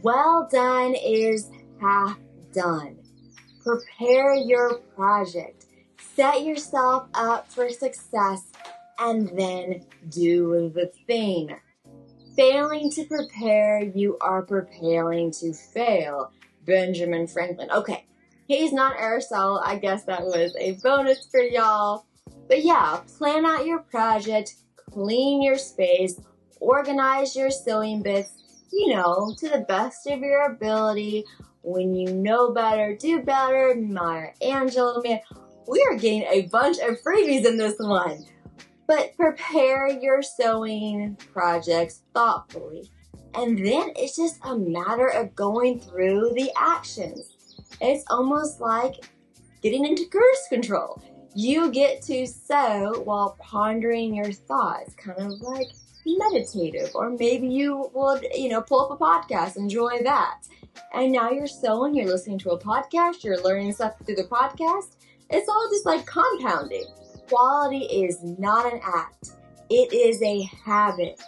Well done is half done. Prepare your project. Set yourself up for success and then do the thing. Failing to prepare, you are preparing to fail. Benjamin Franklin. Okay, he's not Aristotle. I guess that was a bonus for y'all. But yeah, plan out your project, clean your space, organize your sewing bits, to the best of your ability. When you know better, do better. Maya Angelou, man, we are getting a bunch of freebies in this one. But prepare your sewing projects thoughtfully. And then it's just a matter of going through the actions. It's almost like getting into cruise control. You get to sew while pondering your thoughts, kind of like meditative. Or maybe you would, pull up a podcast, enjoy that. And now you're sewing, you're listening to a podcast, you're learning stuff through the podcast. It's all just like compounding. Quality is not an act. It is a habit.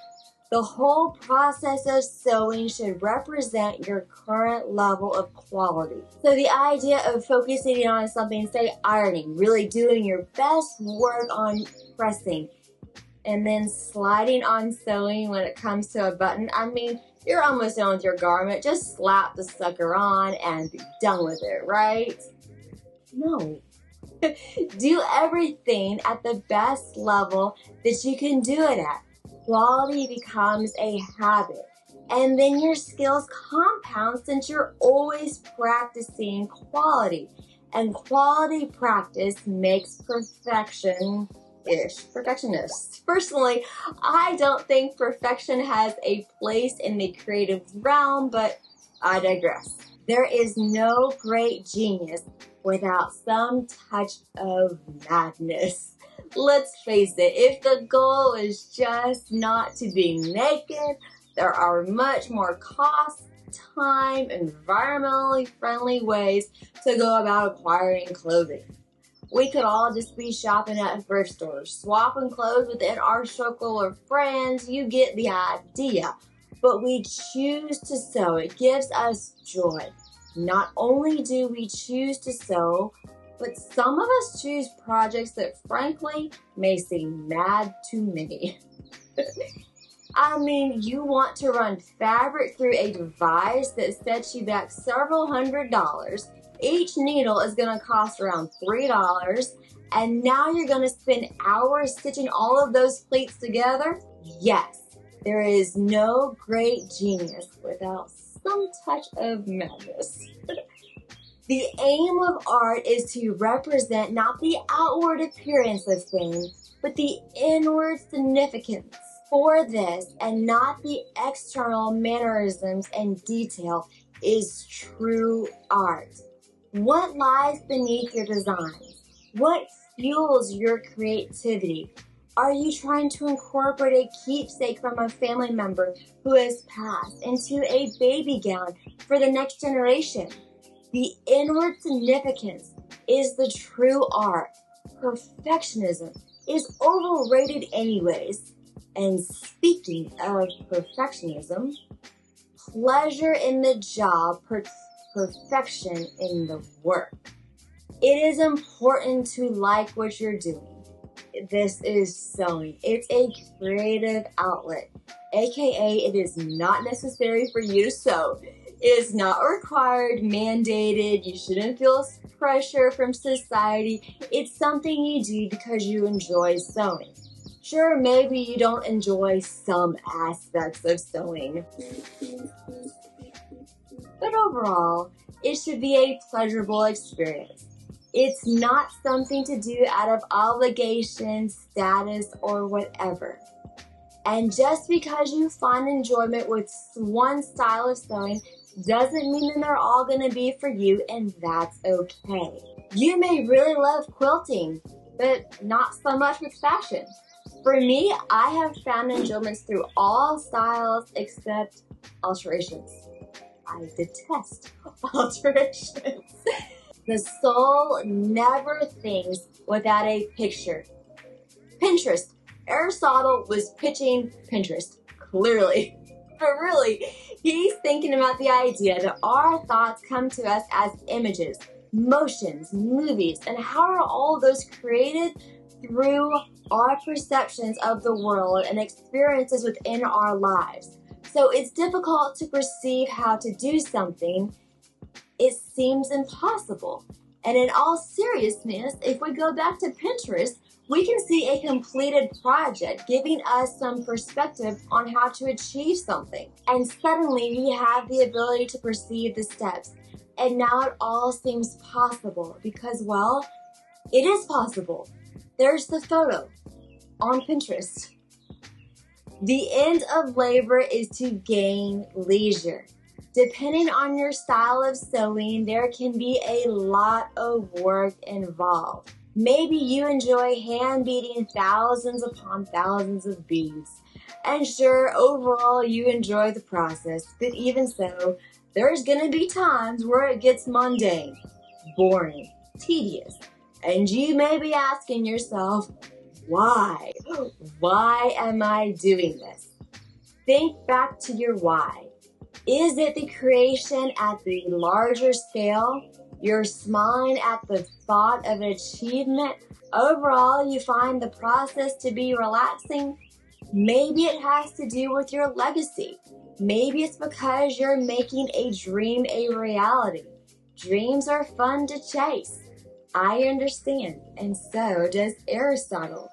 The whole process of sewing should represent your current level of quality. So the idea of focusing on something, say ironing, really doing your best work on pressing, and then sliding on sewing when it comes to a button. I mean, you're almost done with your garment. Just slap the sucker on and be done with it, right? No. Do everything at the best level that you can do it at. Quality becomes a habit. And then your skills compound since you're always practicing quality. And quality practice makes perfectionist. Personally, I don't think perfection has a place in the creative realm, but I digress. There is no great genius without some touch of madness. Let's face it, if the goal is just not to be naked, there are much more cost, time, environmentally friendly ways to go about acquiring clothing. We could all just be shopping at thrift stores, swapping clothes within our circle of friends. You get the idea. But we choose to sew. It gives us joy. Not only do we choose to sew, but some of us choose projects that frankly may seem mad to many. I mean, you want to run fabric through a device that sets you back several $100s. Each needle is going to cost around $3, and now you're going to spend hours stitching all of those pleats together? Yes, there is no great genius without some touch of madness. The aim of art is to represent not the outward appearance of things, but the inward significance. For this, and not the external mannerisms and detail, is true art. What lies beneath your designs? What fuels your creativity? Are you trying to incorporate a keepsake from a family member who has passed into a baby gown for the next generation? The inward significance is the true art. Perfectionism is overrated anyways. And speaking of perfectionism, pleasure in the job, perfection in the work. It is important to like what you're doing. This is sewing. It's a creative outlet, aka it is not necessary for you to sew. It is not required, mandated. You shouldn't feel pressure from society. It's something you do because you enjoy sewing. Sure, maybe you don't enjoy some aspects of sewing, but overall, it should be a pleasurable experience. It's not something to do out of obligation, status, or whatever. And just because you find enjoyment with one style of sewing doesn't mean that they're all going to be for you, and that's okay. You may really love quilting, but not so much with fashion. For me, I have found enjoyments through all styles except alterations. I detest alterations. The soul never thinks without a picture. Pinterest. Aristotle was pitching Pinterest, clearly. But really, he's thinking about the idea that our thoughts come to us as images, motions, movies, and how are all those created? Through our perceptions of the world and experiences within our lives. So it's difficult to perceive how to do something. It seems impossible. And in all seriousness, if we go back to Pinterest, we can see a completed project giving us some perspective on how to achieve something. And suddenly we have the ability to perceive the steps. And now it all seems possible because, well, it is possible. There's the photo on Pinterest. The end of labor is to gain leisure. Depending on your style of sewing, there can be a lot of work involved. Maybe you enjoy hand beating thousands upon thousands of beads. And sure, overall you enjoy the process, but even so, there's gonna be times where it gets mundane, boring, tedious. And you may be asking yourself, why? Why am I doing this? Think back to your why. Is it the creation at the larger scale? You're smiling at the thought of an achievement? Overall, you find the process to be relaxing? Maybe it has to do with your legacy. Maybe it's because you're making a dream a reality. Dreams are fun to chase. I understand, and so does Aristotle.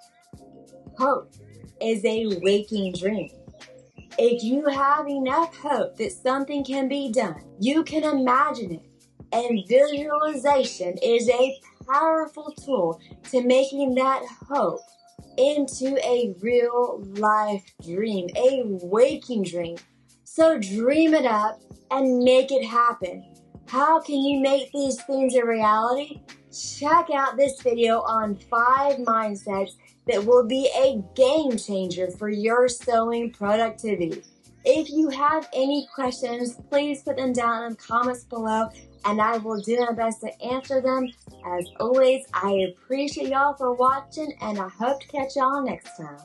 Hope is a waking dream. If you have enough hope that something can be done, you can imagine it. And visualization is a powerful tool to making that hope into a real life dream, a waking dream. So dream it up and make it happen. How can you make these things a reality? Check out this video on 5 mindsets that will be a game changer for your sewing productivity. If you have any questions, please put them down in the comments below and I will do my best to answer them. As always, I appreciate y'all for watching and I hope to catch y'all next time.